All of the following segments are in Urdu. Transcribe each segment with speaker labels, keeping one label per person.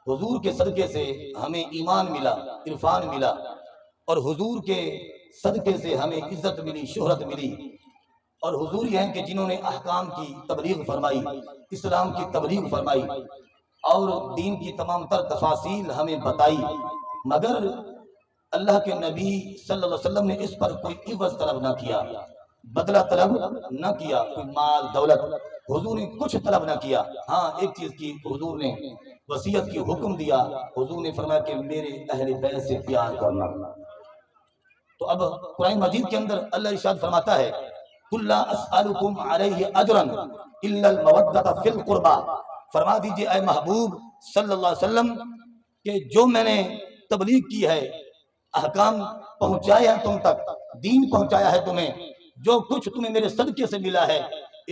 Speaker 1: حضور کے صدقے سے ہمیں ایمان ملا، عرفان ملا، اور حضور کے صدقے سے ہمیں عزت ملی، شہرت ملی۔ اور حضور یہ ہیں کہ جنہوں نے احکام کی تبلیغ فرمائی، اسلام کی تبلیغ فرمائی اور دین کی تمام تر تفاصیل ہمیں بتائی، مگر اللہ کے نبی صلی اللہ علیہ وسلم نے اس پر کوئی عوض طلب نہ کیا، بدلہ طلب نہ کیا، کوئی مال دولت حضور نے کچھ طلب نہ کیا۔ ہاں ایک چیز کی حضور نے وصیت کی حکم دیا، حضور نے فرمایا کہ میرے اہل بیت سے پیار کرنا۔ تو اب قرآن مجید کے اندر اللہ ارشاد فرماتا ہے قُلْ لَا أَسْأَلُكُمْ عَلَيْهِ أَجْرًا إِلَّا الْمَوَدَّةَ فِي الْقُرْبَى، فرما دیجئے اے محبوب صلی اللہ علیہ وسلم کہ جو میں نے تبلیغ کی ہے، احکام پہنچایا ہے تم تک، دین پہنچایا ہے تمہیں، جو کچھ تمہیں میرے صدقے سے ملا ہے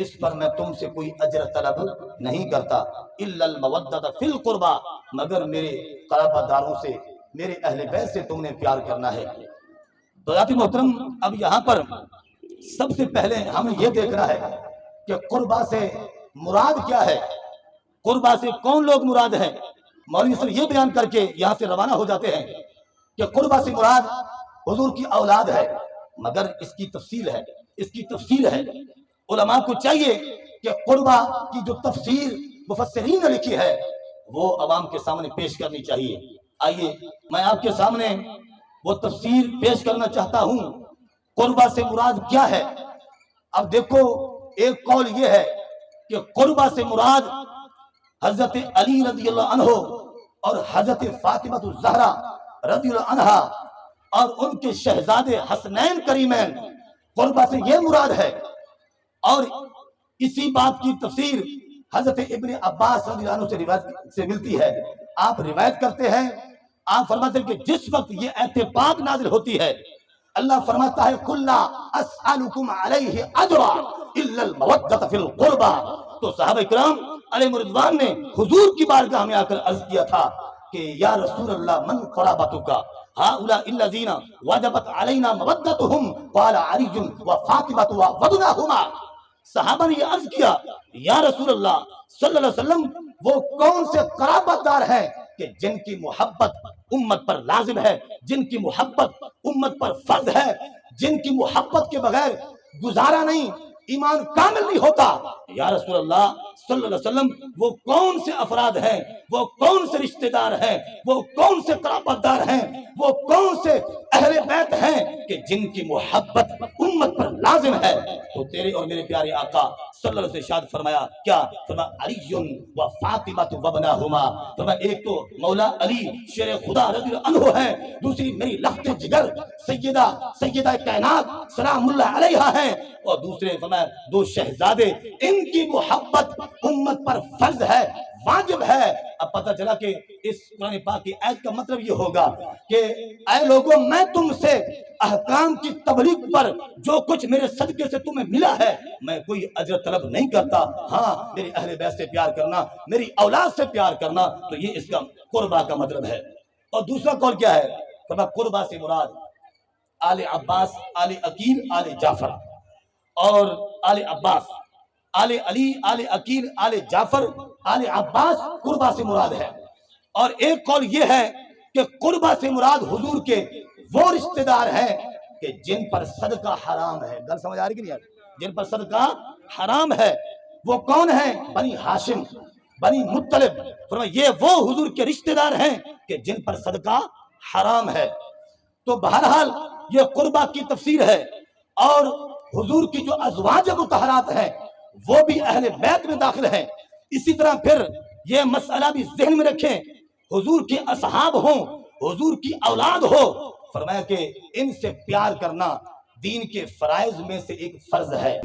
Speaker 1: اس پر میں تم سے کوئی اجر طلب نہیں کرتا، الا المودۃ فی القربى، مگر میرے قرابہ داروں سے، میرے اہل بیت سے تم نے پیار کرنا ہے۔ حضرات محترم، اب یہاں پر سب سے پہلے ہمیں یہ دیکھنا ہے کہ قربہ سے مراد کیا ہے، قربہ سے کون لوگ مراد ہیں۔ مولوی صاحب یہ بیان کر کے یہاں سے روانہ ہو جاتے ہیں کہ قربہ سے مراد حضور کی اولاد ہے، مگر اس کی تفصیل ہے، علماء کو چاہیے کہ قربہ کی جو تفسیر مفسرین نے لکھی ہے وہ عوام کے سامنے پیش کرنی چاہیے۔ آئیے میں آپ کے سامنے وہ تفسیر پیش کرنا چاہتا ہوں، قربہ سے مراد کیا ہے۔ اب دیکھو، ایک قول یہ ہے کہ قربہ سے مراد حضرت علی رضی اللہ عنہ اور حضرت فاطمہ الزہرا رضی اللہ عنہا اور ان کے شہزادے حسنین کریمین، قربہ سے یہ مراد ہے۔ اور اسی بات کی تفسیر حضرت ابن عباس رضی اللہ عنہ سے روایت سے ملتی ہے۔ آپ روایت کرتے ہیں، آپ فرماتے ہیں کہ جس وقت یہ آیت پاک نازل ہوتی ہے، اللہ فرماتا ہے قُلْ لَا أَسْأَلُكُمْ عَلَيْهِ أَجْرًا إِلَّا الْمَوَدَّةَ فِي الْقُرْبَى، تو صحابہ کرام علیہم رضوان نے حضور کی بارگاہ میں آ کر عرض کیا تھا کہ یا رسول اللہ من قرابتك هؤلاء الذين وجبت علينا مودتهم، قال علي وفاطمة وابناهما، صحابہ نے یہ عرض کیا یا رسول اللہ صلی اللہ علیہ وسلم وہ کون سے قرابت دار ہیں کہ جن کی محبت امت پر لازم ہے، جن کی محبت امت پر فرض ہے، جن کی محبت کے بغیر گزارا نہیں، ایمان کامل نہیں ہوتا۔ یا رسول اللہ صلی اللہ علیہ وسلم وہ کون سے افراد ہیں، وہ کون سے رشتہ دار ہیں، وہ کون سے قرابت دار ہیں، وہ کون سے اہل بیت ہیں کہ جن کی محبت امت پر لازم ہے۔ تو تیرے اور میرے پیارے آقا صلی اللہ علیہ وسلم نے ارشاد فرمایا، کیا فرمایا؟ علی و فاطمہ وابناہما، فرمایا ایک تو مولا علی شیر خدا رضی اللہ عنہ ہے، دوسری میری لخت جگر سیدہ کائنات سلام اللہ علیہا ہیں، اور دوسرے فرمایا دو شہزادے، ان کی محبت امت پر فرض ہے، واجب ہے۔ اب پتہ چلا کہ اس قرآن پاک کی آیت کا مطلب یہ ہوگا کہ اے لوگوں، میں تم سے احکام کی تبلیغ پر جو کچھ میرے صدقے سے تمہیں ملا ہے میں کوئی اجر طلب نہیں کرتا، ہاں میری اہل بیت سے پیار کرنا، میری اولاد سے پیار کرنا، تو یہ اس کا قربہ کا مطلب ہے۔ اور دوسرا قول کیا ہے؟ فرمایا قربہ سے مراد آل عباس، آل عقیل، آل جعفر، اور آل عباس، آل علی، آل عقیل، آل جعفر، آل عباس قربہ سے مراد ہے۔ اور ایک قول یہ ہے کہ قربہ سے مراد حضور کے وہ رشتہ دار ہیں کہ جن پر صدقہ حرام ہے۔ گل سمجھ آ رہی کہ نہیں آ رہی؟ جن پر صدقہ حرام ہے وہ کون ہیں؟ بنی ہاشم، بنی مطلب، فرمایا یہ وہ حضور کے رشتہ دار ہیں کہ جن پر صدقہ حرام ہے۔ تو بہرحال یہ قربہ کی تفسیر ہے، اور حضور کی جو ازواج مطہرات ہیں وہ بھی اہل بیت میں داخل ہیں۔ اسی طرح پھر یہ مسئلہ بھی ذہن میں رکھیں، حضور کے اصحاب ہوں، حضور کی اولاد ہو، فرمایا کہ ان سے پیار کرنا دین کے فرائض میں سے ایک فرض ہے۔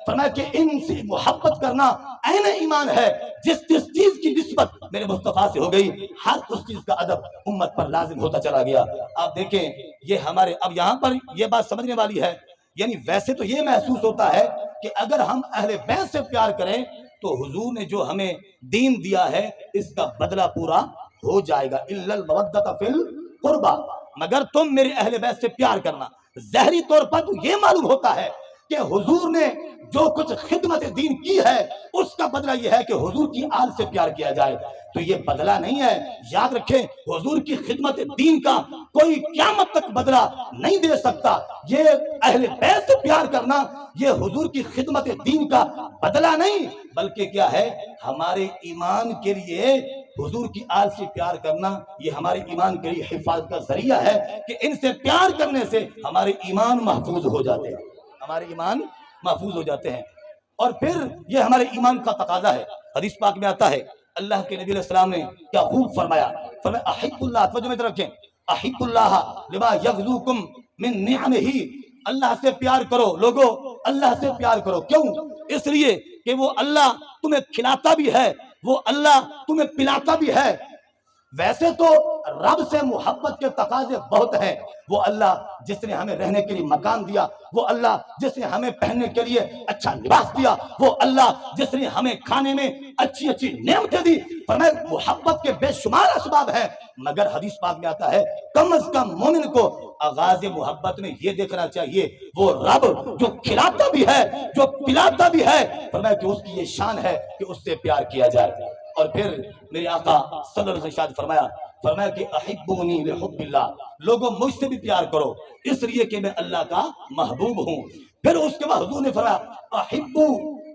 Speaker 1: فرمایا کہ ان سے محبت کرنا عین ایمان ہے۔ جس چیز کی نسبت میرے مصطفیٰ سے ہو گئی، ہر اس چیز کا ادب امت پر لازم ہوتا چلا گیا۔ آپ دیکھیں یہ ہمارے، اب یہاں پر یہ بات سمجھنے والی ہے، یعنی ویسے تو یہ محسوس ہوتا ہے کہ اگر ہم اہل بیت سے پیار کریں تو حضور نے جو ہمیں دین دیا ہے اس کا بدلہ پورا ہو جائے گا، الا المودۃ فی القربى، مگر تم میرے اہل بیت سے پیار کرنا۔ ظاہری طور پر تو یہ معلوم ہوتا ہے کہ حضور نے جو کچھ خدمت دین کی ہے اس کا بدلہ یہ ہے کہ حضور کی آل سے پیار کیا جائے. تو یہ بدلہ نہیں ہے. یاد رکھیں حضور کی خدمت دین کا کوئی قیامت تک بدلہ نہیں دے سکتا. یہ اہل بیت سے پیار کرنا یہ حضور کی خدمت دین کا بدلہ نہیں بلکہ کیا ہے ہمارے ایمان کے لیے حضور کی آل سے پیار کرنا یہ ہمارے ایمان کے لیے حفاظت کا ذریعہ ہے کہ ان سے پیار کرنے سے ہمارے ایمان محفوظ ہو جاتے ہیں. ہمارے ایمان محفوظ ہو جاتے ہیں اور پھر یہ ہمارے ایمان کا تقاضا ہے. حدیث پاک میں آتا ہے اللہ کے نبی علیہ السلام نے کیا خوب فرمایا. فرمایا احب اللہ, توجہ میں رکھیں, احب اللہ لما یغزوکم من نعمہ, اللہ سے پیار کرو لوگو, اللہ سے پیار کرو. کیوں؟ اس لیے کہ وہ اللہ تمہیں کھلاتا بھی ہے, وہ اللہ تمہیں پلاتا بھی ہے. ویسے تو رب سے محبت کے تقاضے بہت ہیں. وہ اللہ جس نے ہمیں رہنے کے لیے مکان دیا, وہ اللہ جس نے ہمیں پہننے کے لیے اچھا لباس دیا, وہ اللہ جس نے ہمیں کھانے میں اچھی اچھی نعمتیں دی. فرمایا محبت کے بے شمار اسباب ہیں, مگر حدیث پاک میں آتا ہے کم از کم مومن کو آغاز محبت میں یہ دیکھنا چاہیے وہ رب جو کھلاتا بھی ہے جو پلاتا بھی ہے, فرمایا کہ اس کی یہ شان ہے کہ اس سے پیار کیا جائے. اور پھر میرے آقا صلی اللہ علیہ وسلم فرمایا کہ احبونی لحب اللہ, لوگوں مجھ سے بھی پیار کرو اس لیے کہ میں اللہ کا محبوب ہوں. پھر اس کے بعد حضور نے فرمایا احبو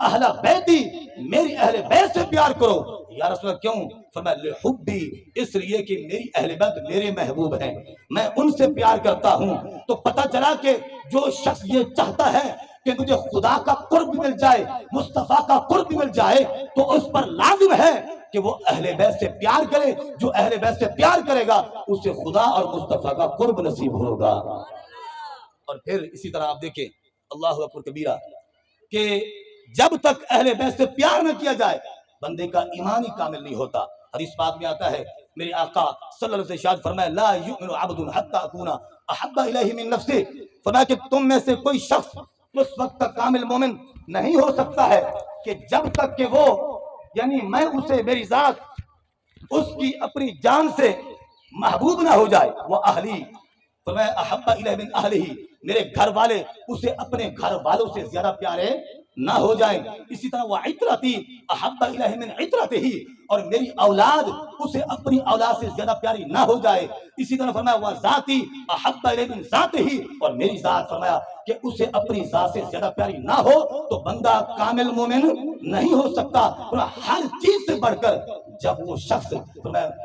Speaker 1: اہل بیتی, میری اہل بیت سے پیار کرو. یا رسول اللہ کیوں؟ فرمایا لحبی, اس لیے کہ میری اہل بیت میرے محبوب ہیں, میں ان سے پیار کرتا ہوں. تو پتہ چلا کہ جو شخص یہ چاہتا ہے کہ مجھے خدا کا قرب مل جائے, مصطفیٰ کا قرب مل جائے, تو اس پر لازم ہے کہ وہ اہل بیت سے پیار کرے. جو اہل بیت سے پیار کرے گا اسے خدا اور مصطفیٰ کا قرب نصیب ہوگا. اور پھر اسی طرح آپ دیکھیں اللہ اکبر کبیرہ کہ جب تک اہل بیت سے پیار نہ کیا جائے بندے کا ایمان ہی کامل نہیں ہوتا. حدیث پاک میں آتا ہے میرے آقا صلی اللہ علیہ وسلم فرمایا لا یؤمن عبد حتی اکون احب الیہ من نفسہ, فرمایا کہ تم میں سے کوئی شخص اس وقت تک کامل مومن نہیں ہو سکتا ہے کہ جب تک کہ وہ یعنی میں اسے میری ذات اس کی اپنی جان سے محبوب نہ ہو جائے. وہ اہلی, فرمایا احب الیہ من اہلہ, میرے گھر والے اسے اپنے گھر والوں سے زیادہ پیارے نہ ہو جائیں. اسی طرح وہ عطرتی احب الیہ من عطرتہ, اور میری اولاد اسے اپنی اولاد سے زیادہ پیاری نہ ہو جائے. اسی طرح فرمایا وہ ذاتی احب الیہ من ذاتہ, اور میری ذات فرمایا کہ اسے اپنی ذات سے زیادہ پیاری نہ ہو تو بندہ کامل مومن نہیں ہو سکتا. ہر چیز سے بڑھ کر جب وہ شخص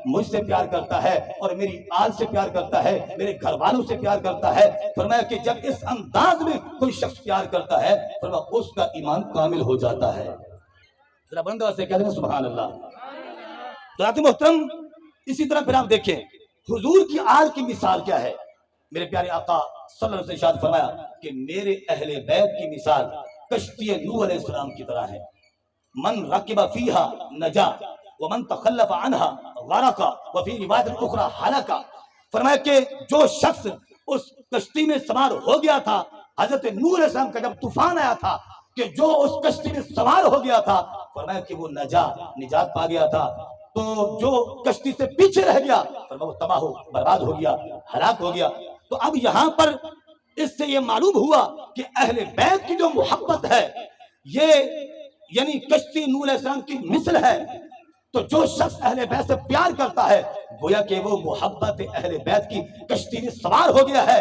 Speaker 1: مجھ سے پیار کرتا ہے اور میری آل سے پیار کرتا ہے, میرے گھر والوں سے پیار کرتا ہے, فرمایا کہ جب اس انداز میں کوئی شخص پیار کرتا ہے فرمایا اس کا ایمان کامل ہو جاتا ہے. ذرا بندہ سے کہہ دیں سبحان اللہ. حضرات محترم اسی طرح پھر آپ دیکھیں حضور کی آل کی مثال کیا ہے. میرے پیارے آقا صلی اللہ علیہ وسلم فرمایا کہ میرے اہل بیت کی مثال کشتی نوح علیہ السلام کی طرح ہے. من رکب فیہا نجا ومن تخلف عنہا غرقا وفی روایت اخرى ہلاکا. فرمایا کہ جو شخص اس کشتی میں سوار ہو گیا تھا, حضرت نوح علیہ السلام کا جب طوفان آیا تھا کہ جو اس کشتی میں سوار ہو گیا تھا فرمایا کہ وہ نجات پا گیا تھا. تو جو کشتی سے پیچھے رہ گیا فرمایا وہ تباہ ہو برباد ہو گیا, ہلاک ہو گیا. تو اب یہاں پر اس سے یہ معلوم ہوا کہ اہل بیت کی جو محبت ہے یہ یعنی کشتی نوح علیہ السلام کی مثل ہے. تو جو شخص اہل بیت سے پیار کرتا ہے گویا کہ وہ محبت اہل بیت کی کشتی میں سوار ہو گیا ہے,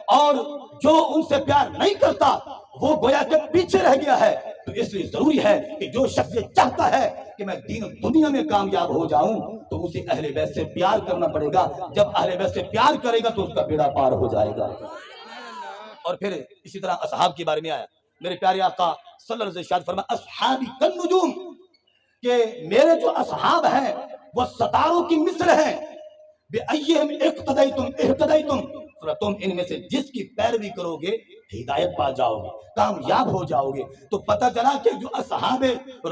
Speaker 1: اور جو ان سے پیار نہیں کرتا وہ گویا کہ پیچھے رہ گیا ہے. تو اس لیے ضروری ہے کہ جو شخص یہ چاہتا ہے کہ میں دین و دنیا میں کامیاب ہو جاؤں تو اسے اہل بیت سے پیار کرنا پڑے گا. جب اہل بیت سے پیار کرے گا تو اس کا بیڑا پار ہو جائے گا. اور پھر اسی طرح اصحاب کے بارے میں آیا میرے پیارے آقا صلی اللہ علیہ وسلم فرمایا اصحابی کالنجوم, کہ میرے جو اصحاب ہیں وہ ستاروں کی مثل ہیں. بِأَيِّهِمْ اقْتَدَيْتُمْ اِهْتَدَيْتُمْ, تم ان میں سے جس کی پیروی کرو گے ہدایت پا جاؤ گے, کامیاب ہو جاؤ گے. تو پتہ چلا کہ جو اصحاب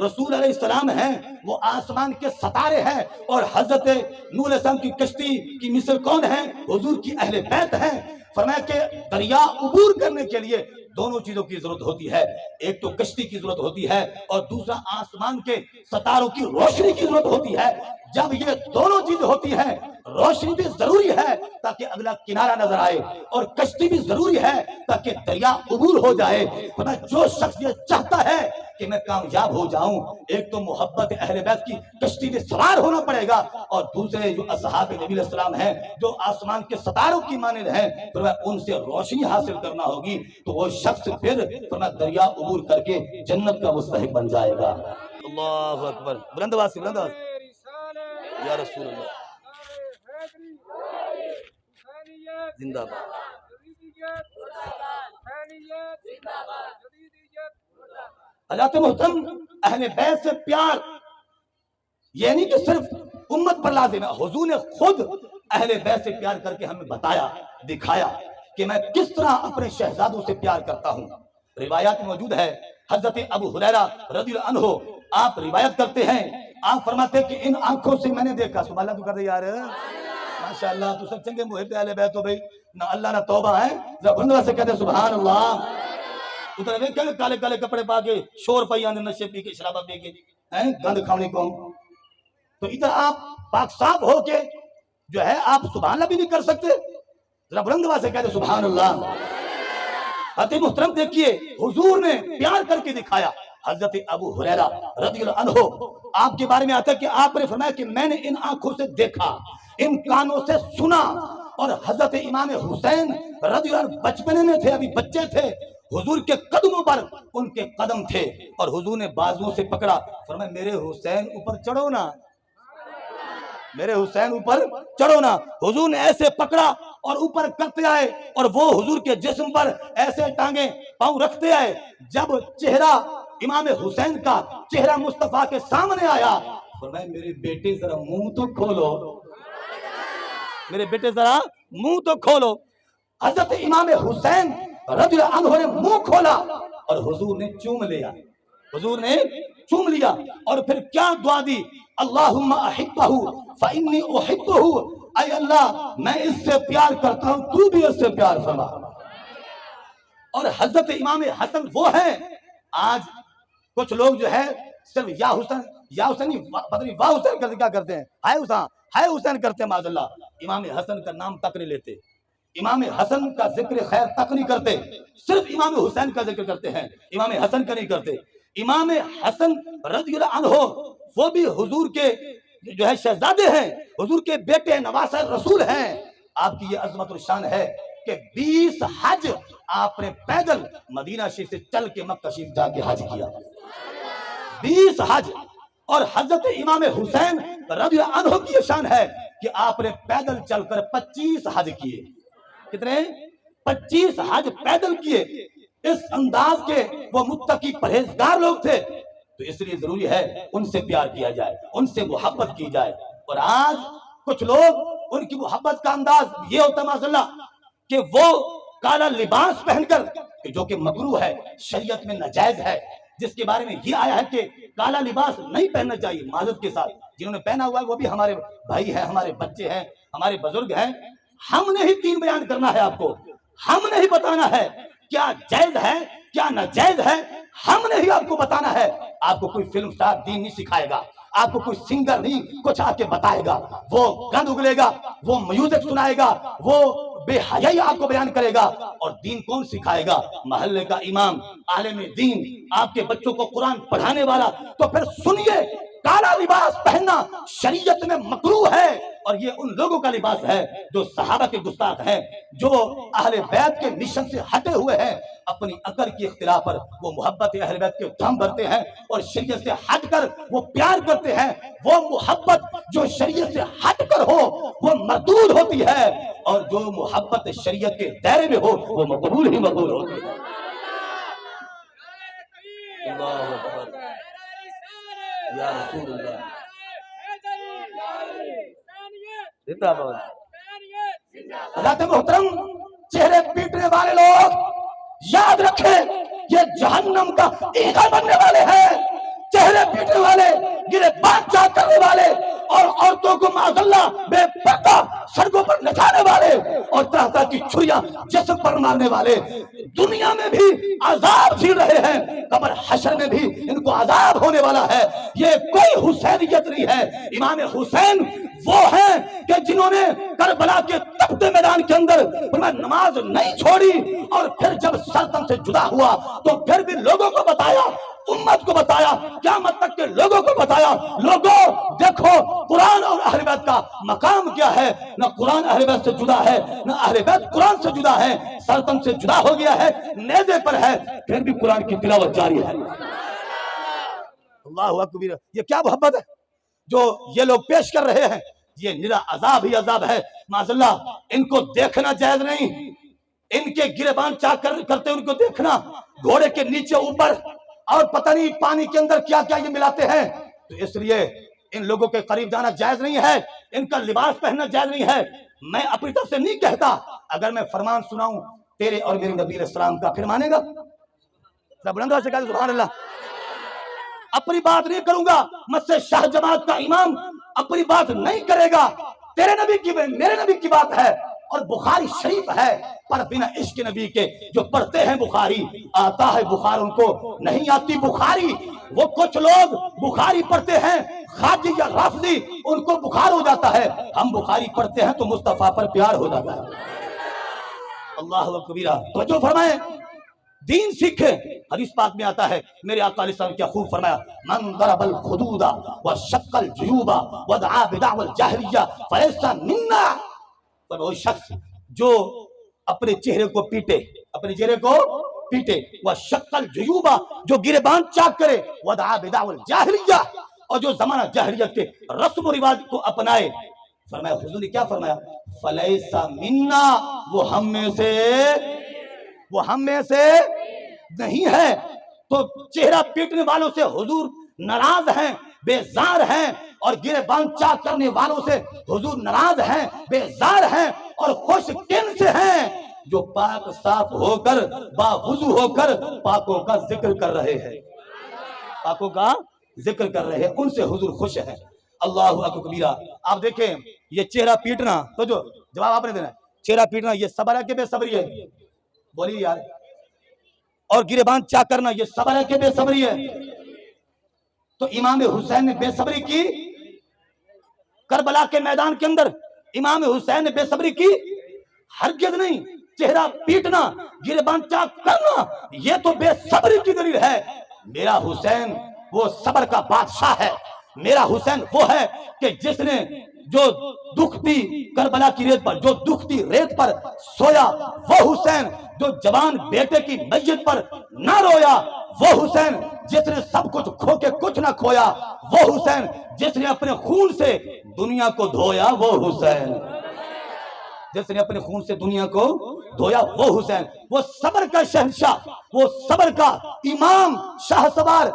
Speaker 1: رسول علیہ السلام ہیں وہ آسمان کے ستارے ہیں, اور حضرت نوح علیہ السلام کی کشتی کی مثل کون ہے؟ حضور کی اہل بیت ہیں. فرمایا کہ دریا عبور کرنے کے لیے دونوں چیزوں کی ضرورت ہوتی ہے, ایک تو کشتی کی ضرورت ہوتی ہے اور دوسرا آسمان کے ستاروں کی روشنی کی ضرورت ہوتی ہے. جب یہ دونوں چیزیں ہوتی ہیں روشنی بھی ضروری ہے تاکہ اگلا کنارہ نظر آئے، اور کشتی بھی ضروری ہے تاکہ دریا عبور ہو جائے۔ جو شخص یہ چاہتا ہے کہ میں کامیاب ہو جاؤں، ایک تو محبت اہل بیت کی کشتی میں سوار ہونا پڑے گا، اور دوسرے جو اصحاب نبی علیہ السلام ہیں جو آسمان کے ستاروں کی مانند ہیں، ان سے روشنی حاصل کرنا ہوگی، تو وہ شخص پھر دریا عبور کر کے جنت کا مستحق بن جائے گا۔ اللہ اکبر، بلند آواز سے، بلند آواز سے، یا رسول اللہ، زندہ باد۔ حضرات محترم، اہل بیت سے پیار یہ نہیں کہ صرف امت پر لازم ہے، حضور نے خود اہل بیت سے پیار کر کے ہمیں بتایا، دکھایا کہ میں کس طرح اپنے شہزادوں سے پیار کرتا ہوں۔ روایات میں موجود ہے، حضرت ابو ہریرہ رضی اللہ عنہ آپ روایت کرتے ہیں، آپ فرماتے ہیں کہ ان آنکھوں سے میں نے دیکھا، سبحان اللہ تو کر دے یار، ماشاءاللہ تو سب چنگے محب اہل بیت ہو بھائی، نہ اللہ نہ توبہ ہے، زبردست سے کہتے سبحان اللہ۔ ادھر دیکھ کے کالے کالے کپڑے پا کے شور پائی آنے، نشے پی کے، شرابہ پی کے، گند کھانے کو، تو ادھر آپ پاک صاف ہو کے جو ہے آپ سبحان اللہ بھی نہیں کر سکتے، ذرا بلند آواز سے کہتے سبحان اللہ۔ حضرت محترم دیکھیے، حضور نے پیار کر کے دکھایا۔ حضرت ابو ہریرہ رضی اللہ عنہ آپ کے بارے میں آتا ہے کہ آپ نے فرمایا کہ میں نے ان آنکھوں سے دیکھا، ان کانوں سے سنا، اور حضرت امام حسین رضی اللہ عنہ بچپنے میں تھے، ابھی بچے تھے، حضور کے قدموں پر ان کے قدم تھے، اور حضور نے بازوں سے پکڑا، فرمایا میرے حسین اوپر چڑھو نا، میرے حسین اوپر چڑھو نا۔ حضور نے ایسے پکڑا اور اوپر کرتے آئے، اور وہ حضور کے جسم پر ایسے ٹانگیں پاؤں رکھتے آئے۔ جب چہرہ امام حسین کا چہرہ مصطفیٰ کے سامنے آیا، فرمایا میرے بیٹے ذرا منہ تو کھولو، میرے بیٹے ذرا منہ تو کھولو۔ حضرت امام حسین رضی اللہ عنہ نے منہ کھولا اور حضور نے چوم لیا، حضور نے چوم لیا، اور پھر کیا دعا دی، اللہم احبہ فانی احبہ، اے اللہ میں اس سے پیار کرتا ہوں، تو بھی اس سے پیار فرما۔ اور حضرت امام حسن وہ ہیں، آج کچھ لوگ جو ہے صرف یا حسن یا حسین، پتہ نہیں واہ حسین کرتے کیا کرتے ہیں، ہائے حسین کرتے ہیں، معاذ اللہ، امام حسن کا نام تک نہیں لیتے، امام حسن کا ذکر خیر تک نہیں کرتے، صرف امام حسین کا ذکر کرتے ہیں، امام حسن کا نہیں کرتے۔ امام حسن رضی اللہ عنہ وہ بھی حضور کے جو ہے شہزادے ہیں، حضور کے بیٹے نواسہ رسول ہیں۔ آپ کی یہ عظمت و شان ہے کہ 20 حج آپ نے پیدل مدینہ شریف سے چل کے مکہ شریف جا کے حج کیا، 20 حج۔ اور حضرت امام حسین رضی اللہ عنہ کی یہ شان ہے کہ آپ نے پیدل چل کر 25 حج کیے، کتنے؟ 25 حج پیدل کیے۔ اس انداز کے وہ متقی پرہیزگار لوگ تھے، تو اس لیے ضروری ہے ان سے پیار کیا جائے، ان سے محبت کی جائے۔ اور آج کچھ لوگ ان کی محبت کا انداز یہ ہوتا ہے معاذ اللہ کہ وہ کالا لباس پہن کر، جو کہ مکروہ ہے، شریعت میں ناجائز ہے، جس کے بارے میں یہ آیا ہے کہ کالا لباس نہیں پہننا چاہیے، معذرت کے ساتھ جنہوں نے پہنا ہوا ہے وہ بھی ہمارے بھائی ہیں، ہمارے بچے ہیں، ہمارے بزرگ ہیں۔ ہم نے ہی دین بیان کرنا ہے، آپ کو ہم نے ہی بتانا ہے کیا جائز ہے کیا ناجائز ہے، ہم نے ہی آپ کو بتانا ہے۔ آپ کو کوئی فلم سٹار دین نہیں سکھائے گا، آپ کو کوئی سنگر نہیں کچھ آ کے بتائے گا، وہ گند اگلے گا، وہ میوزک سنائے گا، وہ بے حیائی آپ کو بیان کرے گا، اور دین کون سکھائے گا؟ محلے کا امام، عالم دین، آپ کے بچوں کو قرآن پڑھانے والا۔ تو پھر سنیے، کالا لباس پہننا شریعت میں مکروہ ہے، اور یہ ان لوگوں کا لباس ہے جو صحابہ کے گستاخ ہیں، جو اہل بیت کے مشن سے ہٹے ہوئے ہیں، اپنی عقل کی اختلاف پر وہ محبت اہل بیت کے دھم بھرتے ہیں، اور شریعت سے ہٹ کر وہ پیار کرتے ہیں۔ وہ محبت جو شریعت سے ہٹ کر ہو وہ مردود ہوتی ہے، اور جو محبت شریعت کے دائرے میں ہو وہ مقبول ہی مقبول ہوتی ہے۔ اللہ اکبر، یا رسول اللہ، حضرت محترم، چہرے پیٹنے والے لوگ یاد رکھیں یہ جہنم کا ایندھن بننے والے ہیں، چہرے پیٹنے والے، گرے بادشاہ کرنے والے، اور عورتوں کو معاذ اللہ بے پردہ سڑکوں پر نچانے والے، اور طرح طرح کی چھریاں جسم پر مارنے والے، دنیا میں بھی عذاب جھیل رہے ہیں، قبر حشر میں بھی ان کو عذاب ہونے والا ہے۔ یہ کوئی حسینیت نہیں ہے۔ امام حسین وہ ہیں کہ جنہوں نے کربلا کے تپتے میدان کے اندر نماز نہیں چھوڑی، اور پھر جب سرتم سے جدا ہوا تو پھر بھی لوگوں کو بتایا، امت کو بتایا، قیامت تک کے لوگوں کو بتایا، لوگوں دیکھو قرآن اور اہل بیت کا مقام کیا ہے۔ نہ قرآن اہل بیت سے جدا ہے، نہ اہل بیت قرآن سے جدا ہے، سرتم سے جدا ہو گیا ہے، نیزے پر ہے، پھر بھی قرآن کی تلاوت جاری ہے۔ اللہ اکبر۔ یہ کیا محبت ہے جو یہ لوگ پیش کر رہے ہیں؟ یہ نرا عذاب ہی عذاب ہے۔ معاذاللہ ان کو دیکھنا جائز نہیں، ان کے گریبان چاک کرتے ان کو دیکھنا، گھوڑے کے نیچے اوپر اور پتہ نہیں پانی کے اندر کیا کیا یہ ملاتے ہیں، تو اس لیے ان لوگوں کے قریب جانا جائز نہیں ہے، ان کا لباس پہننا جائز نہیں ہے۔ میں اپنی طرف سے نہیں کہتا، اگر میں فرمان سناؤں تیرے اور میرے نبی علیہ السلام کا، پھر مانے گا؟ بلندہ سے کہا سبحان اللہ۔ اپنی بات نہیں کروں گا، مسجد شاہ جماعت کا امام اپنی بات نہیں کرے گا، تیرے نبی کی میرے نبی کی بات ہے، اور بخاری شریف ہے، پر بنا عشق نبی کے جو پڑھتے ہیں بخاری، آتا ہے بخار ان کو نہیں آتی بخاری۔ وہ کچھ لوگ بخاری پڑھتے ہیں خاجی یا رافضی، ان کو بخار ہو جاتا ہے، ہم بخاری پڑھتے ہیں تو مصطفیٰ پر پیار ہو جاتا ہے۔ اللہ اکبر۔ توجہ فرمائیں، دین سیکھیں۔ حدیث پاک میں آتا ہے، میرے آقا علیہ السلام کیا خوب فرمایا، من ضرب الخدود وشق الجیوب ودعا بدعوى الجاہلیہ فلیس منا۔ وہ شخص جو اپنے چہرے کو پیٹے، اپنے چہرے کو پیٹے، وشق الجیوب جو گریبان چاک کرے، ودعا بدعوى الجاہلیہ اور جو زمانہ جاہلیت کے رسم و رواج کو اپنائے، فرمایا حضور نے کیا فرمایا، فلیس منا، وہ ہم میں سے نہیں ہے۔ تو چہرہ پیٹنے والوں سے حضور ناراض ہیں، بیزار ہیں، اور گریبان چاک کرنے والوں سے حضور ناراض ہیں، بیزار ہیں، اور خوش کن سے ہیں؟ جو پاک صاف ہو کر باوضو ہو کر پاکوں کا ذکر کر رہے ہیں، پاکوں کا ذکر کر رہے ہیں، ان سے حضور خوش ہیں۔ اللہ اکبر کبیرہ۔ آپ دیکھیں یہ چہرہ پیٹنا، تو جو جواب آپ نے دینا ہے، چہرہ پیٹنا یہ صبر ہے کہ بے صبری ہے؟ بولیے یار۔ اور گریبان چاک کرنا یہ صبر ہے کہ بے صبری ہے؟ تو امام حسین نے بے صبری کی کربلا کے میدان کے اندر، امام حسین نے بے صبری کی؟ ہرگز نہیں۔ چہرہ پیٹنا، گریبان چاک کرنا، یہ تو بے صبری کی دلیل ہے۔ میرا حسین وہ صبر کا بادشاہ ہے، میرا حسین وہ ہے کہ جس نے جو دکھتی کربلا کی ریت پر، جو دکھتی ریت پر سویا، وہ حسین جو جوان بیٹے کی میت پر نہ رویا، وہ حسین جس نے سب کچھ کھو کے کچھ نہ کھویا، وہ حسین جس نے اپنے خون سے دنیا کو دھویا، وہ حسین جس نے اپنے خون سے دنیا کو دھویا، وہ حسین، وہ صبر کا شہنشاہ، وہ صبر کا امام، شاہ سوار۔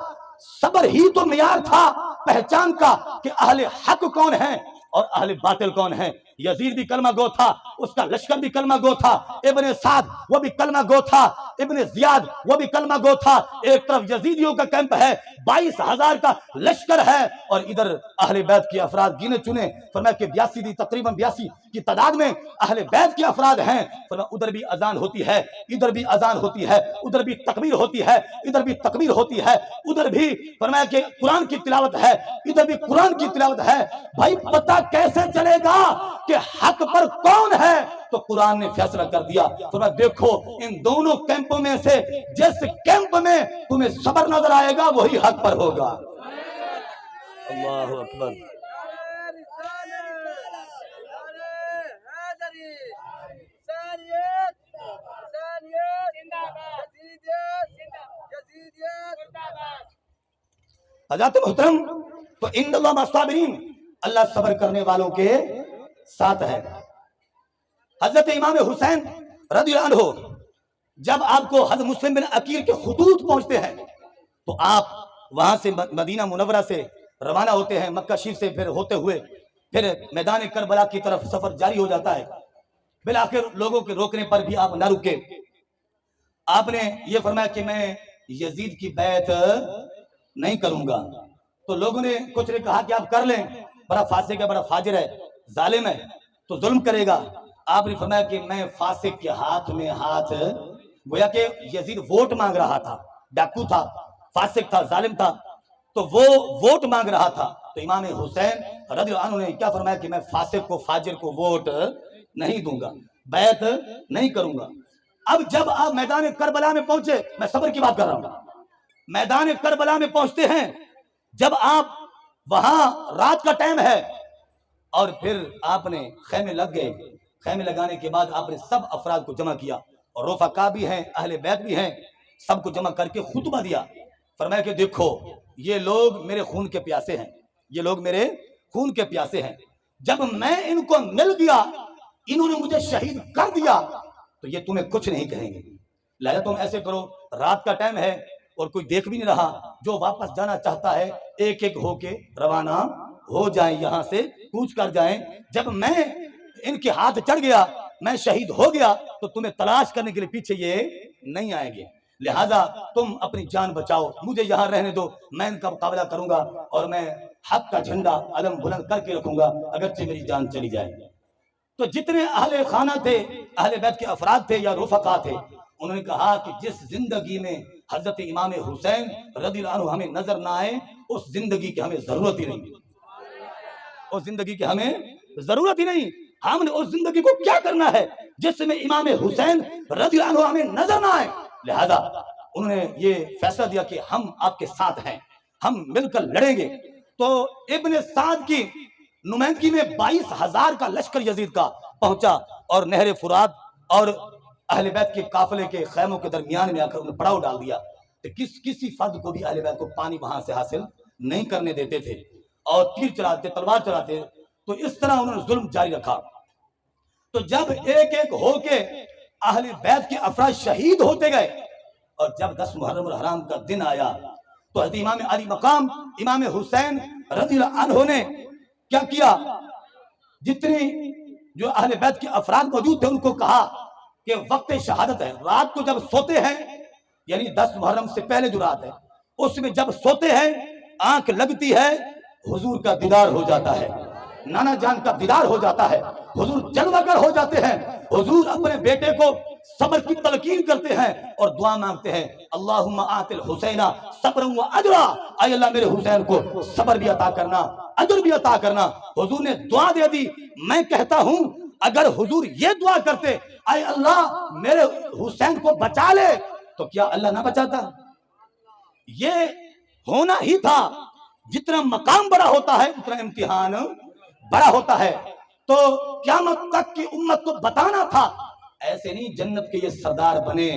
Speaker 1: صبر ہی تو معیار تھا پہچان کا کہ اہل حق کون ہیں اور اہل باطل کون ہیں۔ یزید بھی کلمہ گو تھا، اس کا لشکر بھی کلمہ گو تھا، ابن سعد وہ بھی کلمہ گو تھا، ابن زیاد وہ بھی کلمہ گو تھا۔ ایک طرف یزیدیوں کا کیمپ ہے، 22,000 کا لشکر ہے، اور ادھر اہل بیت کے افراد گنے چنے، فرمایا کہ 82 دی، تقریباً 82 کی تعداد میں اہل بیت کے افراد ہیں۔ فرمایا ادھر بھی اذان ہوتی ہے، ادھر بھی اذان ہوتی ہے، ادھر بھی تکبیر ہوتی ہے، ادھر بھی تکبیر ہوتی ہے، ادھر بھی فرمایا کہ قرآن کی تلاوت ہے، ادھر بھی قرآن کی تلاوت ہے۔ بھائی پتہ کیسے چلے گا کہ حق پر کون ہے؟ تو قرآن نے فیصلہ کر دیا۔ فرمایا دیکھو ان دونوں کیمپوں میں سے جس کیمپ میں تمہیں صبر نظر آئے گا وہی حق پر ہوگا۔ اللہ اکبر۔ حضرات محترم، تو ان اللہ مع الصابرین، اللہ صبر کرنے والوں کے ساتھ ہے۔ حضرت امام حسین رضی اللہ عنہ جب آپ کو حضرت مسلم بن عقیل کے خطوط پہنچتے ہیں تو آپ وہاں سے مدینہ منورہ سے روانہ ہوتے ہیں، مکہ شریف سے پھر ہوتے ہوئے پھر میدان کربلا کی طرف سفر جاری ہو جاتا ہے۔ بالآخر لوگوں کے روکنے پر بھی آپ نہ رکے، آپ نے یہ فرمایا کہ میں یزید کی بیعت نہیں کروں گا۔ تو لوگوں نے کچھ نے کہا کہ آپ کر لیں، بڑا فاسق ہے، بڑا فاجر ہے، ظالم ہے، تو ظلم کرے گا۔ آپ نے فرمایا کہ میں فاسق کے ہاتھ میں ہاتھ گویا کہ یزید ووٹ مانگ رہا تھا، ڈاکو تھا، فاسق تھا، ظالم تھا، تو وہ ووٹ مانگ رہا تھا. تو امام حسین رضی اللہ عنہ نے کیا فرمایا کہ میں فاسق کو، فاجر کو ووٹ نہیں دوں گا، بیعت نہیں کروں گا. اب جب آپ میدان کربلا میں پہنچے، میں صبر کی بات کر رہا ہوں، میدان کربلا میں پہنچتے ہیں، جب آپ وہاں رات کا ٹائم ہے اور پھر آپ نے خیمے لگ گئے، خیمے لگانے کے بعد آپ نے سب افراد کو جمع کیا، اور رفقا بھی ہیں، اہل بیت بھی ہیں، سب کو جمع کر کے خطبہ دیا. فرمایا کہ دیکھو یہ لوگ میرے خون کے پیاسے ہیں، یہ لوگ میرے خون کے پیاسے ہیں، جب میں ان کو مل گیا، انہوں نے مجھے شہید کر دیا، تو یہ تمہیں کچھ نہیں کہیں گے. لہذا تم ایسے کرو، رات کا ٹائم ہے اور کوئی دیکھ بھی نہیں رہا، جو واپس جانا چاہتا ہے ایک ایک ہو کے روانہ ہو جائیں، یہاں سے کوچ کر جائیں. جب میں ان کے ہاتھ چڑھ گیا، میں شہید ہو گیا، تو تمہیں تلاش کرنے کے لیے پیچھے یہ نہیں آئیں گے. لہذا تم اپنی جان بچاؤ، مجھے یہاں رہنے دو، میں ان کا مقابلہ کروں گا اور میں حق کا جھنڈا علم بلند کر کے رکھوں گا اگرچہ میری جان چلی جائے. تو جتنے اہل خانہ تھے، اہل بیت کے افراد تھے یا رفقا تھے، انہوں نے کہا کہ جس زندگی میں حضرت امام حسین رضی اللہ عنہ ہمیں نظر نہ آئے، اس زندگی کی ہمیں ضرورت ہی نہیں، اس زندگی کی ہمیں ضرورت ہی نہیں. ہم نے اس زندگی کو کیا کرنا ہے جس میں امام حسین رضی اللہ عنہ ہمیں نظر نہ آئے. لہذا انہوں نے یہ فیصلہ دیا کہ ہم آپ کے ساتھ ہیں، ہم مل کر لڑیں گے. تو ابن سعد کی نمائندگی میں 22,000 کا لشکر یزید کا پہنچا اور نہر فرات اور اہل بیت کے قافلے کے خیموں کے درمیان میں آ کر انہیں پڑاؤ ڈال دیا. کسی فرد کو بھی اہل بیت کو پانی وہاں سے حاصل نہیں کرنے دیتے تھے اور تیر چلاتے، تلوار چلاتے. تو اس طرح انہوں نے ظلم جاری رکھا. تو جب ایک ایک ہو کے اہل بیت کے افراد شہید ہوتے گئے اور جب 10 محرم الحرام کا دن آیا تو حضرت امام علی مقام امام حسین رضی اللہ عنہ نے کیا کیا، جتنی جو اہل بیت کے افراد موجود تھے ان کو کہا کہ وقت شہادت ہے، رات کو جب سوتے ہیں، یعنی 10 محرم سے پہلے جو رات ہے اس میں جب سوتے ہیں، آنکھ لگتی ہے، حضور کا دیدار ہو جاتا ہے، نانا جان کا دیدار ہو جاتا ہے، حضور جلوہ گر ہو جاتے ہیں، حضور اپنے بیٹے کو صبر کی تلقین کرتے ہیں اور دعا مانگتے ہیں، اللہم آت الحسین صبر و اجرا، اے اللہ میرے حسین کو صبر بھی عطا کرنا، اجر بھی عطا کرنا. حضور نے دعا دے دی. میں کہتا ہوں اگر حضور یہ دعا کرتے اے اللہ میرے حسین کو بچا لے، تو کیا اللہ نہ بچاتا؟ یہ ہونا ہی تھا. جتنا مقام بڑا ہوتا ہے اتنا امتحان بڑا ہوتا ہے. تو قیامت تک کی امت کو بتانا تھا، ایسے نہیں جنت کے یہ سردار بنے،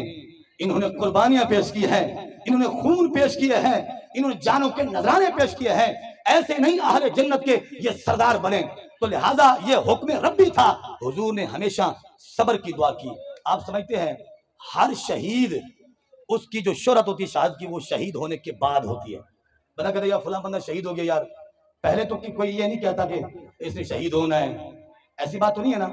Speaker 1: انہوں نے قربانیاں پیش کی ہیں، انہوں نے خون پیش کیے ہیں، انہوں نے جانوں کے نذرانے پیش کیے ہیں، ایسے نہیں اہل جنت کے یہ سردار بنے. تو لہذا یہ حکم ربی تھا. حضور نے ہمیشہ صبر کی دعا کی. آپ سمجھتے ہیں ہر شہید اس کی جو شہرت ہوتی ہے شہادت کی وہ شہید ہونے کے بعد ہوتی ہے. بنا کہتے یا فلاں بندہ شہید ہو گیا یار، پہلے تو کوئی یہ نہیں کہتا کہ اس نے شہید ہونا ہے، ایسی بات تو نہیں ہے نا.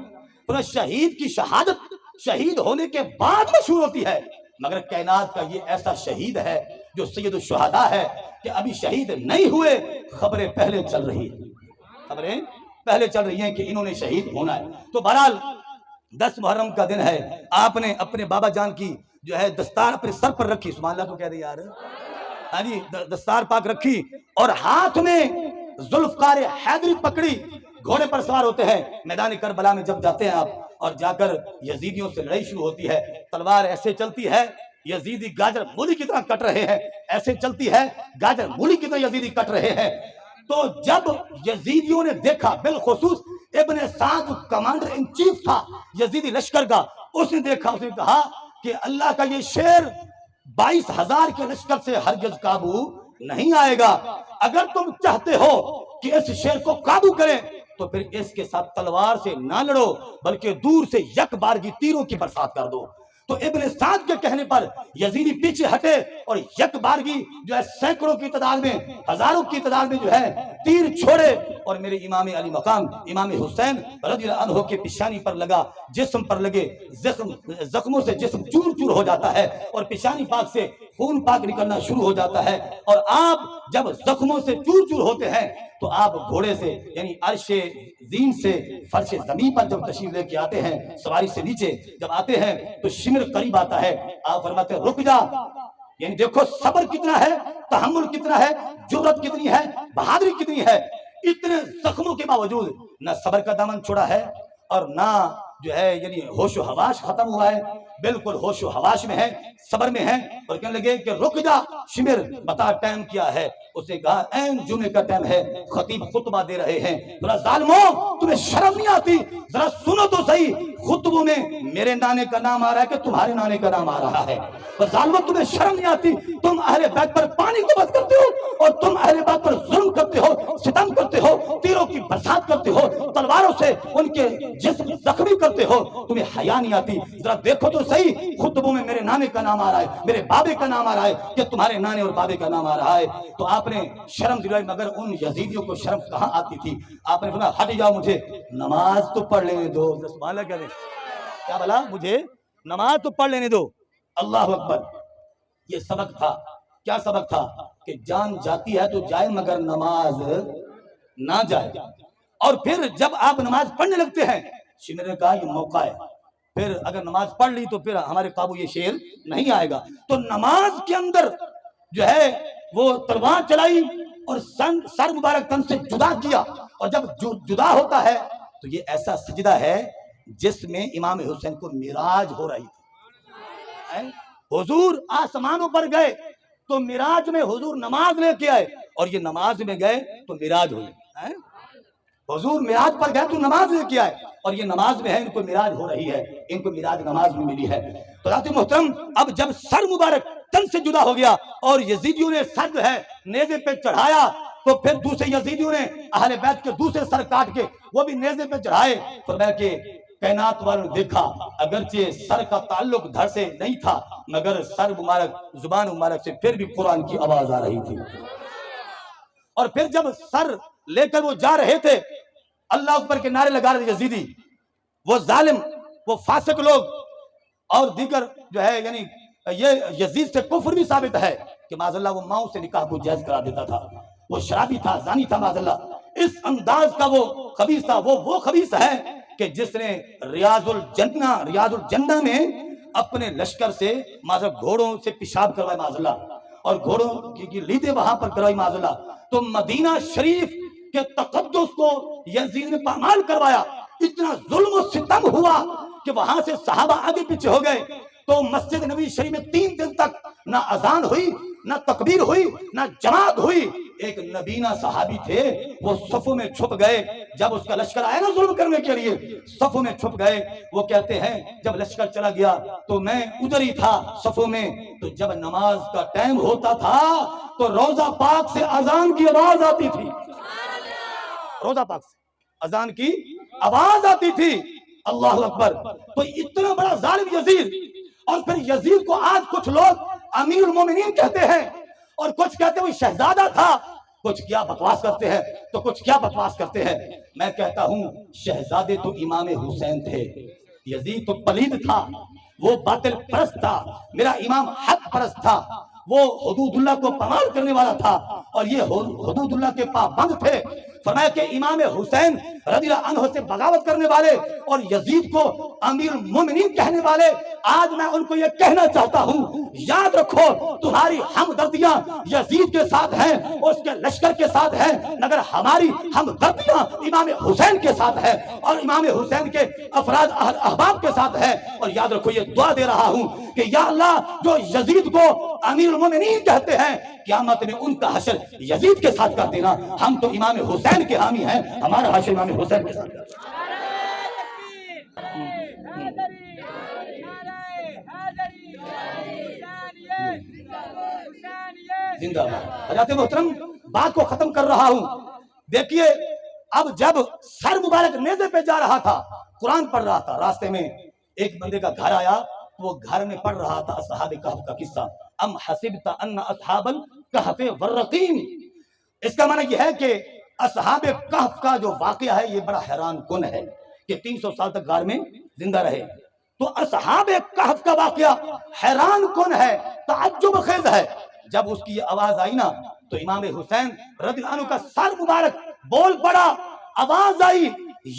Speaker 1: تو شہید کی شہادت شہید ہونے کے بعد مشہور ہوتی ہے. مگر کائنات کا یہ ایسا شہید ہے جو سید الشہداء ہے کہ ابھی شہید نہیں ہوئے، خبریں پہلے چل رہی ہیں، خبریں پہلے چل رہی ہیں کہ انہوں نے شہید ہونا ہے. تو بہرحال 10 محرم کا دن ہے، آپ نے اپنے بابا جان کی جو ہے دستار اپنے سر پر رکھی، سبحان اللہ تو کہہ دے یار، ہاں جی، دستار پاک رکھی اور ہاتھ میں ذوالفقار حیدری پکڑی. گھوڑے پر سوار ہوتے ہیں، میدان کربلا میں جب جاتے ہیں آپ اور جا کر یزیدیوں سے لڑائی شروع ہوتی ہے. تلوار ایسے چلتی ہے یزیدی گاجر مولی کی طرح کٹ رہے ہیں، ایسے چلتی ہے گاجر مولی کی طرح یزیدی کٹ رہے ہیں. تو جب یزیدیوں نے دیکھا، بالخصوص ابن سعد کمانڈر ان چیف تھا یزیدی لشکر کا، اس نے دیکھا، اس نے کہا کہ اللہ کا یہ شیر 22,000 کے لشکر سے ہرگز قابو نہیں آئے گا. اگر تم چاہتے ہو کہ اس شیر کو قابو کریں تو پھر اس کے ساتھ تلوار سے نہ لڑو بلکہ دور سے یک بارگی تیروں کی برسات کر دو. تو ابن سعد کے کہنے پر یزیدی پیچھے ہٹے اور یک بارگی جو ہے سینکڑوں کی تعداد میں، ہزاروں کی تعداد میں جو ہے تیر چھوڑے اور میرے امام علی مقام امام حسین رضی اللہ عنہ کے پیشانی پر لگا جسم پر لگے زخموں سے جسم چور چور ہو جاتا ہے اور پیشانی پاک سے خون پاک نکلنا شروع ہو جاتا ہے، اور آپ جب زخموں سے چور چور ہوتے ہیں تو آپ گھوڑے سے یعنی عرش زین سے فرش زمین پر جب تشریف لے کے آتے ہیں، سواری سے نیچے جب آتے ہیں تو شمر قریب آتا ہے، آپ فرماتے ہیں رک جا، یعنی دیکھو صبر کتنا ہے، تحمل کتنا ہے، جرأت کتنی ہے، بہادری کتنی ہے، اتنے زخموں کے باوجود نہ صبر کا دامن چھوڑا ہے اور نہ جو ہے یعنی ہوش و حواس ختم ہوا ہے، بالکل ہوش و حواس میں ہے، صبر میں ہے، اور کہنے لگے کہ رک جا شمر، بتا ٹائم کیا ہے؟ اس نے کہا این جمعے کا ٹائم ہے، خطیب خطبہ دے رہے ہیں، ذرا ظالموں تمہیں شرم نہیں آتی؟ ذرا سنو تو صحیح، خطبوں میں میرے نانے کا نام آ رہا ہے کہ تمہارے نانے کا نام آ رہا ہے؟ ظالموں تمہیں شرم نہیں آتی؟ تم اہل بیت پر پانی کو بند کرتے ہو اور تم اہل بیت پر ظلم کرتے ہو، ستم کرتے ہو، تیروں کی برسات کرتے ہو، تلواروں سے ان کے جسم زخمی کرتے ہو، تمہیں حیا نہیں آتی؟ ذرا دیکھو تو صحیح، خطبوں میں میرے نانے کا نام آ رہا ہے، میرے بابے کا نام آ رہا ہے کہ تمہارے نانے اور بابے کا نام آ رہا ہے؟ تو آپ نے شرم دلائی، مگر ان یزیدیوں کو شرم کہاں آتی تھی؟ آپ نے فرمایا ہٹ جاؤ، مجھے نماز تو پڑھ لینے دو۔ سبحان اللہ، کیا بولا؟ مجھے نماز تو پڑھ لینے دو۔ اللہ اکبر، یہ سبق تھا۔ کیا سبق تھا؟ کہ جان جاتی ہے تو جائے مگر نماز نہ جائے۔ اور پھر جب آپ نماز پڑھنے لگتے ہیں، شمر نے کہا یہ موقع ہے، پھر اگر نماز پڑھ لی تو پھر ہمارے قابو یہ شیر نہیں آئے گا، تو نماز کے اندر جو ہے وہ تلوار چلائی اور سر مبارک تن سے جدا کیا، اور جب جدا ہوتا ہے تو یہ ایسا سجدہ ہے جس میں امام حسین کو معراج ہو رہی تھی۔ حضور آسمانوں پر گئے تو معراج میں حضور نماز لے کے آئے، اور یہ نماز میں گئے تو معراج ہوئی۔ حضور معراج پر گئے تو نماز لے کے آئے، اور یہ نماز میں ہے، ان کو معراج ہو رہی ہے، ان کو معراج نماز میں ملی ہے۔ تو حضرات محترم، اب جب سر مبارک تن سے جدا ہو گیا اور یزیدیوں نے سر جو ہے نیزے پہ چڑھایا، تو پھر دوسرے یزیدیوں نے اہل بیت کے دوسرے سر کاٹ کے وہ بھی نیزے پہ چڑھائے۔ فرمایا کہ کائنات والوں نے دیکھا، اگرچہ سر کا تعلق دھڑ سے نہیں تھا مگر سر مبارک زبان مبارک سے پھر بھی قرآن کی آواز آ رہی تھی۔ اور پھر جب سر لے کر وہ جا رہے تھے، اللہ اکبر کے نعرے لگا رہے یزیدی، وہ ظالم، وہ فاسق لوگ، اور دیگر جو ہے یعنی یہ یزید سے کفر بھی ثابت ہے کہ معاذ اللہ وہ ماؤں سے نکاح کو جائز کرا دیتا تھا، وہ شرابی تھا، زانی تھا معاذ اللہ، اس انداز کا وہ خبیث تھا۔ وہ خبیث ہے کہ جس نے ریاض الجنہ میں اپنے لشکر سے معاذ اللہ گھوڑوں سے پیشاب کروایا معاذ اللہ، اور گھوڑوں کی لیدیں وہاں پر کروائی معاذ اللہ۔ تو مدینہ شریف کے تقدس کو یزید نے پامال کروایا، اتنا ظلم و ستم ہوا کہ وہاں سے صحابہ آگے پیچھے ہو گئے۔ تو مسجد نبی شریف میں 3 دن تک نہ اذان ہوئی، نہ تکبیر ہوئی، نہ جماعت ہوئی۔ ایک نبینا صحابی تھے، وہ صفوں میں چھپ گئے، جب اس کا لشکر آیا نا ظلم کرنے کے لیے، صفوں میں چھپ گئے۔ وہ کہتے ہیں جب لشکر چلا گیا تو میں ادھر ہی تھا صفوں میں، تو جب نماز کا ٹائم ہوتا تھا تو روضہ پاک سے اذان کی آواز آتی تھی، روضہ پاک سے اذان کی آواز آتی تھی۔ اللہ اکبر۔ تو اتنا بڑا ظالم یزید، اور پھر یزید کو آج کچھ لوگ امیر المومنین کہتے ہیں، اور کچھ کہتے ہیں وہ شہزادہ تھا، کچھ کیا بکواس کرتے ہیں، تو کچھ کیا بکواس کرتے ہیں۔ میں کہتا ہوں شہزادے تو امام حسین تھے، یزید تو پلید تھا، وہ باطل پرست تھا، میرا امام حق پرست تھا، وہ حدود اللہ کو پامال کرنے والا تھا، اور یہ حدود اللہ کے پابند تھے۔ فرمایا کہ امام حسین رضی اللہ عنہ سے بغاوت کرنے والے اور یزید کو امیر المومنین کہنے والے، آج میں ان کو یہ کہنا چاہتا ہوں، یاد رکھو تمہاری ہمدردیاں یزید کے ساتھ ہیں، اس کے لشکر کے ساتھ ہیں، مگر ہماری ہمدردیاں امام حسین کے ساتھ ہیں، اور امام حسین کے افراد احباب کے ساتھ ہیں۔ اور یاد رکھو یہ دعا دے رہا ہوں کہ یا اللہ جو یزید کو امیر المومنین کہتے ہیں، قیامت میں ان کا حشر یزید کے ساتھ کر دینا۔ ہم تو امام حسین کے حامی ہیں، ہمارا حشر امام حسین کے ساتھ کر دینا۔ زندہ باد۔ حضرات محترم، بات کو ختم کر رہا ہوں۔ دیکھیے اب جب سر مبارک نیزے پہ جا رہا تھا، قرآن پڑھ رہا تھا، راستے میں ایک بندے کا گھر آیا، وہ گھر میں پڑھ رہا تھا اصحاب کہف کا قصہ، ام حسبت ان اصحاب الکہف والرقیم۔ اس کا معنی یہ ہے کہ اصحاب کہف کا جو واقعہ ہے یہ بڑا حیران کن ہے کہ 300 سال تک غار میں زندہ رہے. تو اصحاب کہف کا واقعہ حیران کن ہے، تعجب خیز ہے. جب اس کی یہ آواز آئی نا تو امام حسین رضی اللہ عنہ کا سر مبارک بول پڑا، آواز آئی،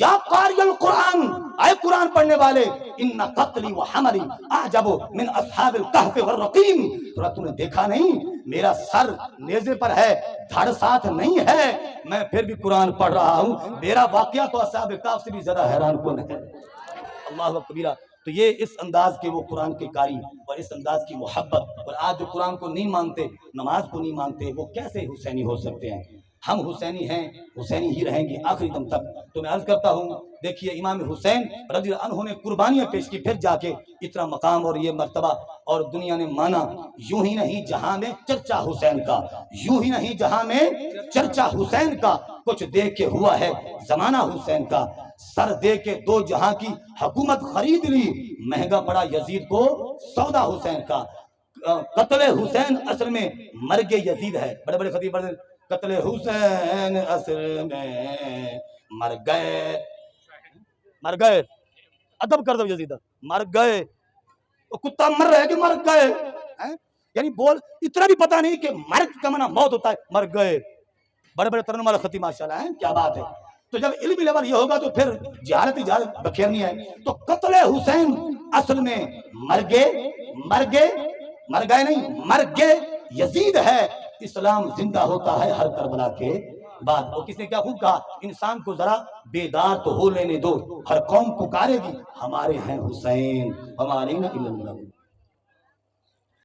Speaker 1: یا قاری القرآن، اے قرآن پڑھنے والے، ان قتلی و حملی اعجب من اصحاب الکہف والرقیم. تو نے دیکھا نہیں میرا سر نیزے پر ہے، دھڑ ساتھ نہیں ہے، میں پھر بھی قرآن پڑھ رہا ہوں. میرا واقعہ تو اصحاب کہف سے بھی زیادہ حیران کن ہے. اللہ اکبر. تو یہ اس انداز کے وہ قرآن کے قاری اور اس انداز کی محبت. اور آج جو قرآن کو نہیں مانتے، نماز کو نہیں مانتے، وہ کیسے حسینی ہو سکتے ہیں؟ ہم حسینی ہیں، حسینی ہی رہیں گے آخری دم تک. تو میں عرض کرتا ہوں، دیکھیے امام حسین رضی اللہ عنہ نے قربانیاں پیش کی، پھر جا کے اتنا مقام اور یہ مرتبہ اور دنیا نے مانا. یوں ہی نہیں جہاں میں چرچا حسین کا، یوں ہی نہیں جہاں میں چرچا حسین کا، کچھ دیکھ کے ہوا ہے زمانہ حسین کا. سر دے کے دو جہاں کی حکومت خرید لی، مہنگا پڑا یزید کو سودا حسین کا. قتل حسین اصل میں مرگ یزید ہے. بڑے بڑے خطیب پڑھتے ہیں قتل حسین اصل میں مر گئے، مر گئے. ادب کر دو یزید، مر گئے. کتا مر رہے کہ مر گئے؟ یعنی بول اتنا بھی پتا نہیں کہ مرگ کا معنی موت ہوتا ہے، مر گئے. بڑے بڑے ترنم والے خطیب ماشاءاللہ ہیں، کیا بات ہے. تو جب علمی لیول یہ ہوگا تو پھر جہالت بکھیرنی ہے. تو قتل حسین اصل میں مرگے نہیں، مرگے یزید ہے. اسلام زندہ ہوتا ہے ہر کربلا کے بعد. اور کس نے کیا خوب کہا، انسان کو ذرا بیدار تو ہو لینے دو، ہر قوم پکارے گی ہمارے ہیں حسین، ہمارے نہ